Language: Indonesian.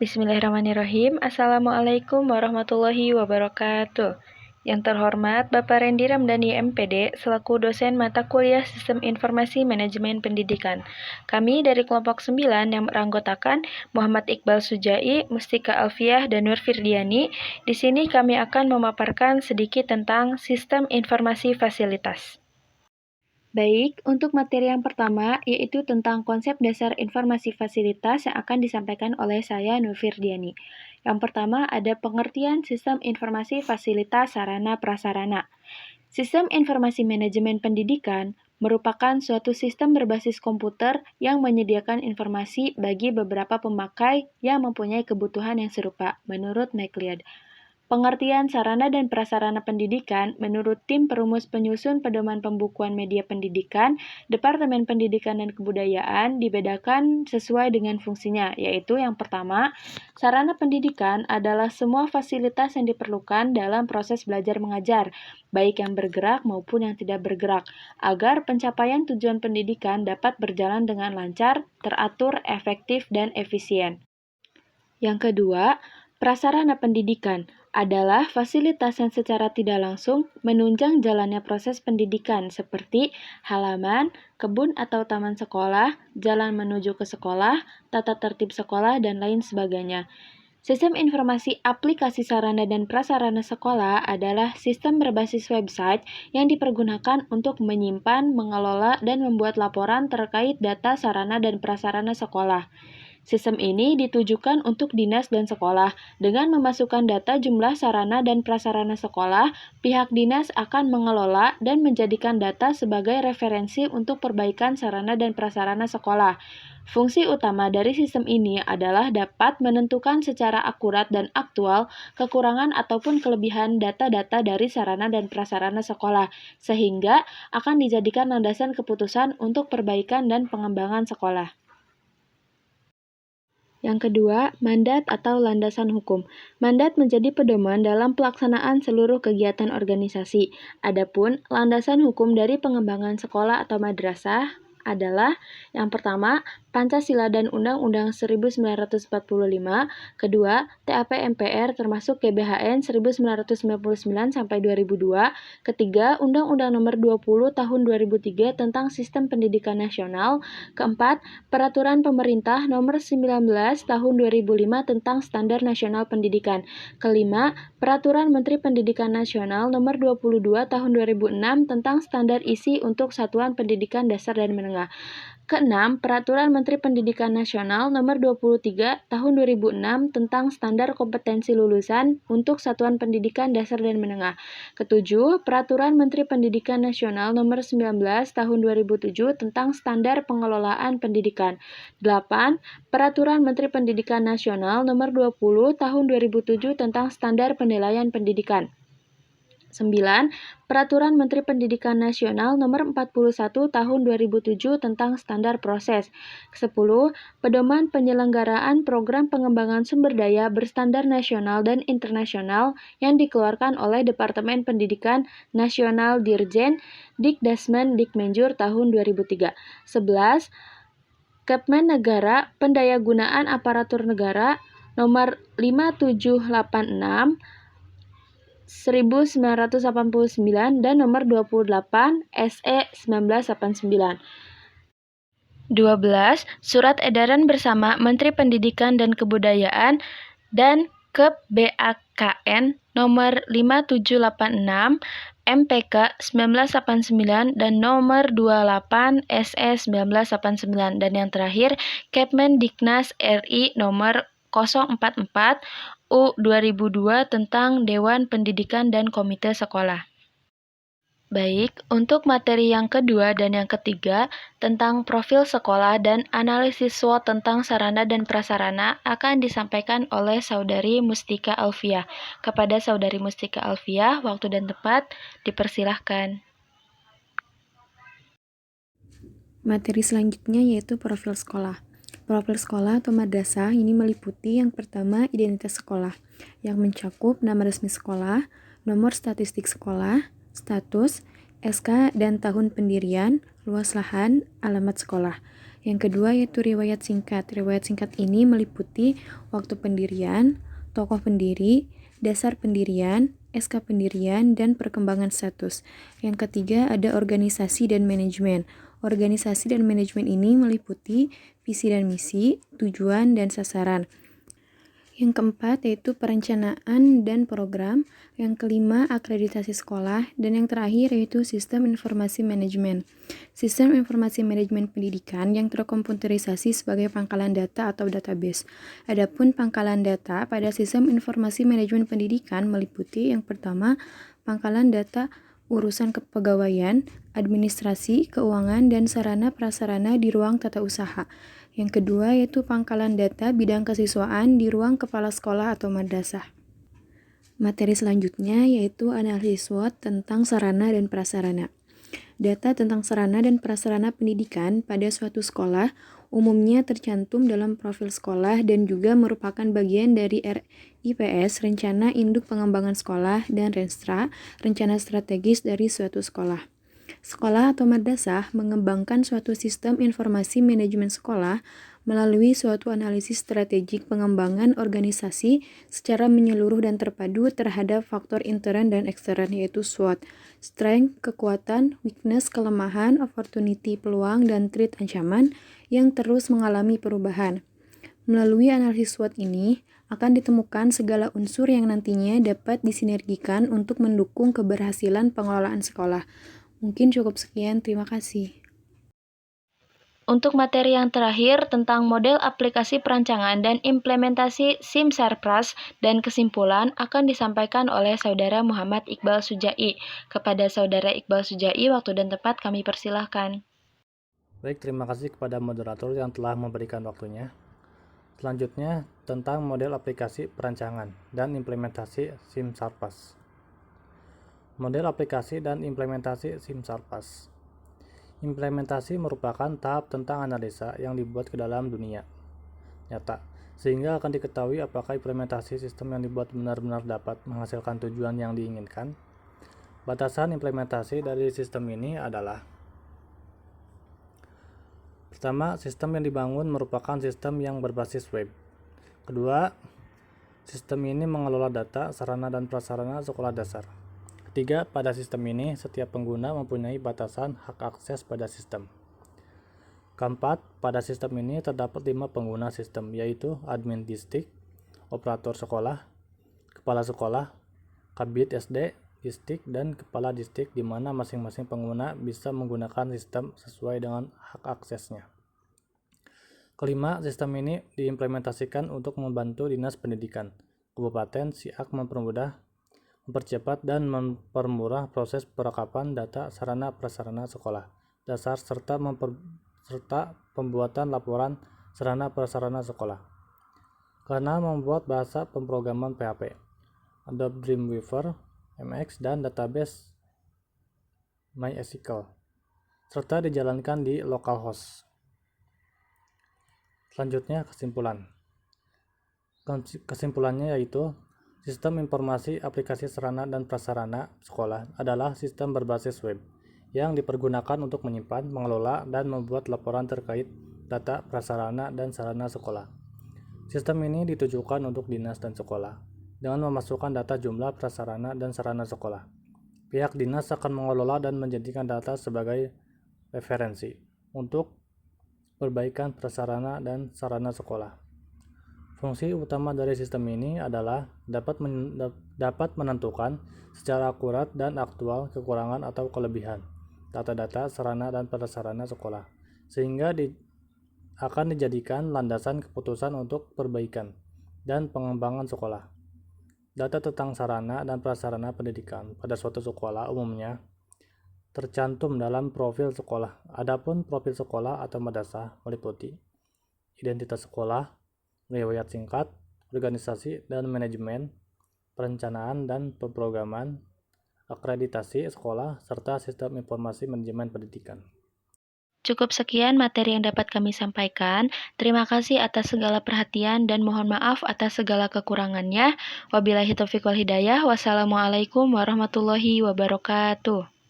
Bismillahirrahmanirrahim. Assalamualaikum warahmatullahi wabarakatuh. Yang terhormat Bapak Rendi Ramdhani MPD selaku dosen mata kuliah Sistem Informasi Manajemen Pendidikan. Kami dari kelompok 9 yang beranggotakan Muhammad Iqbal Sujai, Mustika Alfiah, dan Nur Firdiani. Di sini kami akan memaparkan sedikit tentang Sistem Informasi Fasilitas. Baik, untuk materi yang pertama yaitu tentang konsep dasar informasi fasilitas yang akan disampaikan oleh saya Nur Firdiani. Yang pertama ada pengertian sistem informasi fasilitas sarana prasarana. Sistem informasi manajemen pendidikan merupakan suatu sistem berbasis komputer yang menyediakan informasi bagi beberapa pemakai yang mempunyai kebutuhan yang serupa, menurut McLeod. Pengertian sarana dan prasarana pendidikan menurut tim perumus penyusun pedoman pembukuan media pendidikan, Departemen Pendidikan dan Kebudayaan dibedakan sesuai dengan fungsinya, yaitu yang pertama, sarana pendidikan adalah semua fasilitas yang diperlukan dalam proses belajar mengajar, baik yang bergerak maupun yang tidak bergerak, agar pencapaian tujuan pendidikan dapat berjalan dengan lancar, teratur, efektif, dan efisien. Yang kedua, prasarana pendidikan adalah fasilitas yang secara tidak langsung menunjang jalannya proses pendidikan seperti halaman, kebun atau taman sekolah, jalan menuju ke sekolah, tata tertib sekolah, dan lain sebagainya. Sistem informasi aplikasi sarana dan prasarana sekolah adalah sistem berbasis website yang dipergunakan untuk menyimpan, mengelola, dan membuat laporan terkait data sarana dan prasarana sekolah. Sistem ini ditujukan untuk dinas dan sekolah. Dengan memasukkan data jumlah sarana dan prasarana sekolah, pihak dinas akan mengelola dan menjadikan data sebagai referensi untuk perbaikan sarana dan prasarana sekolah. Fungsi utama dari sistem ini adalah dapat menentukan secara akurat dan aktual kekurangan ataupun kelebihan data-data dari sarana dan prasarana sekolah, sehingga akan dijadikan landasan keputusan untuk perbaikan dan pengembangan sekolah. Yang kedua, mandat atau landasan hukum. Mandat menjadi pedoman dalam pelaksanaan seluruh kegiatan organisasi. Adapun landasan hukum dari pengembangan sekolah atau madrasah adalah yang pertama, Pancasila dan Undang-Undang 1945, kedua, TAP MPR termasuk GBHN 1999 sampai 2002, ketiga, Undang-Undang Nomor 20 Tahun 2003 tentang Sistem Pendidikan Nasional, keempat, Peraturan Pemerintah Nomor 19 Tahun 2005 tentang Standar Nasional Pendidikan, kelima, Peraturan Menteri Pendidikan Nasional Nomor 22 Tahun 2006 tentang Standar Isi untuk Satuan Pendidikan Dasar dan Menengah. Keenam, Peraturan Menteri Pendidikan Nasional Nomor 23 Tahun 2006 tentang Standar Kompetensi Lulusan untuk Satuan Pendidikan Dasar dan Menengah. Ketujuh, Peraturan Menteri Pendidikan Nasional Nomor 19 Tahun 2007 tentang Standar Pengelolaan Pendidikan. 8. Peraturan Menteri Pendidikan Nasional Nomor 20 Tahun 2007 tentang Standar Penilaian Pendidikan. 9. Peraturan Menteri Pendidikan Nasional Nomor 41 Tahun 2007 tentang Standar Proses. 10. Pedoman penyelenggaraan program pengembangan sumber daya berstandar nasional dan internasional yang dikeluarkan oleh Departemen Pendidikan Nasional Dirjen Dikdasmen Dikmenjur tahun 2003. 11. Kepmen Negara Pendayagunaan Aparatur Negara Nomor 5786 1989 dan nomor 28 SE 1989. 12. Surat Edaran Bersama Menteri Pendidikan dan Kebudayaan dan Kep BAKN nomor 5786 MPK 1989 dan nomor 28 SE 1989. Dan yang terakhir Kepmendiknas RI nomor 044 U 2002 tentang Dewan Pendidikan dan Komite Sekolah. Baik, untuk materi yang kedua dan yang ketiga tentang profil sekolah dan analisis SWOT tentang sarana dan prasarana akan disampaikan oleh Saudari Mustika Alfiah. Kepada Saudari Mustika Alfiah, waktu dan tempat dipersilahkan. Materi selanjutnya yaitu profil sekolah. Profil sekolah atau madrasah ini meliputi yang pertama identitas sekolah yang mencakup nama resmi sekolah, nomor statistik sekolah, status, SK dan tahun pendirian, luas lahan, alamat sekolah. Yang kedua yaitu riwayat singkat. Riwayat singkat ini meliputi waktu pendirian, tokoh pendiri, dasar pendirian, SK pendirian, dan perkembangan status. Yang ketiga ada organisasi dan manajemen. Organisasi dan manajemen ini meliputi visi dan misi, tujuan, dan sasaran. Yang keempat yaitu perencanaan dan program, yang kelima akreditasi sekolah, dan yang terakhir yaitu sistem informasi manajemen. Sistem informasi manajemen pendidikan yang terkomputerisasi sebagai pangkalan data atau database. Adapun pangkalan data pada sistem informasi manajemen pendidikan meliputi yang pertama pangkalan data urusan kepegawaian, administrasi, keuangan, dan sarana prasarana di ruang tata usaha. Yang kedua yaitu pangkalan data bidang kesiswaan di ruang kepala sekolah atau madrasah. Materi selanjutnya yaitu analisis SWOT tentang sarana dan prasarana. Data tentang sarana dan prasarana pendidikan pada suatu sekolah umumnya tercantum dalam profil sekolah dan juga merupakan bagian dari RIPS, Rencana Induk Pengembangan Sekolah, dan Renstra, Rencana Strategis dari suatu sekolah. Sekolah atau madrasah mengembangkan suatu sistem informasi manajemen sekolah melalui suatu analisis strategik pengembangan organisasi secara menyeluruh dan terpadu terhadap faktor intern dan ekstern yaitu SWOT, strength, kekuatan, weakness, kelemahan, opportunity, peluang, dan threat, ancaman yang terus mengalami perubahan. Melalui analisis SWOT ini akan ditemukan segala unsur yang nantinya dapat disinergikan untuk mendukung keberhasilan pengelolaan sekolah. Mungkin cukup sekian, terima kasih. Untuk materi yang terakhir tentang model aplikasi perancangan dan implementasi SIM Sarpras dan kesimpulan akan disampaikan oleh Saudara Muhammad Iqbal Sujai. Kepada Saudara Iqbal Sujai, waktu dan tempat kami persilahkan. Baik, terima kasih kepada moderator yang telah memberikan waktunya. Selanjutnya, tentang model aplikasi perancangan dan implementasi SIM Sarpas. Model aplikasi dan implementasi SIM Sarpas. Implementasi merupakan tahap tentang analisa yang dibuat ke dalam dunia nyata, sehingga akan diketahui apakah implementasi sistem yang dibuat benar-benar dapat menghasilkan tujuan yang diinginkan. Batasan implementasi dari sistem ini adalah: pertama, sistem yang dibangun merupakan sistem yang berbasis web. Kedua, sistem ini mengelola data, sarana dan prasarana sekolah dasar. Ketiga, pada sistem ini setiap pengguna mempunyai batasan hak akses pada sistem. Keempat, pada sistem ini terdapat 5 pengguna sistem, yaitu admin distrik, operator sekolah, kepala sekolah, kabid SD, distrik, dan kepala distrik, di mana masing-masing pengguna bisa menggunakan sistem sesuai dengan hak aksesnya. Kelima, sistem ini diimplementasikan untuk membantu Dinas Pendidikan Kabupaten Siak mempercepat dan mempermurah proses perekapan data sarana prasarana sekolah dasar serta pembuatan laporan sarana prasarana sekolah. Karena membuat bahasa pemrograman PHP, Adobe Dreamweaver, MX, dan database MySQL, serta dijalankan di localhost. Selanjutnya, kesimpulan. Kesimpulannya yaitu sistem informasi aplikasi sarana dan prasarana sekolah adalah sistem berbasis web yang dipergunakan untuk menyimpan, mengelola, dan membuat laporan terkait data prasarana dan sarana sekolah. Sistem ini ditujukan untuk dinas dan sekolah dengan memasukkan data jumlah prasarana dan sarana sekolah. Pihak dinas akan mengelola dan menjadikan data sebagai referensi untuk perbaikan prasarana dan sarana sekolah. Fungsi utama dari sistem ini adalah dapat menentukan secara akurat dan aktual kekurangan atau kelebihan data-data sarana dan prasarana sekolah, sehingga akan dijadikan landasan keputusan untuk perbaikan dan pengembangan sekolah. Data tentang sarana dan prasarana pendidikan pada suatu sekolah umumnya tercantum dalam profil sekolah. Adapun profil sekolah atau madrasah meliputi identitas sekolah, riwayat singkat, organisasi dan manajemen, perencanaan dan pemrograman, akreditasi sekolah, serta sistem informasi manajemen pendidikan. Cukup sekian materi yang dapat kami sampaikan. Terima kasih atas segala perhatian dan mohon maaf atas segala kekurangannya. Wabillahi taufiq wal hidayah. Wassalamualaikum warahmatullahi wabarakatuh.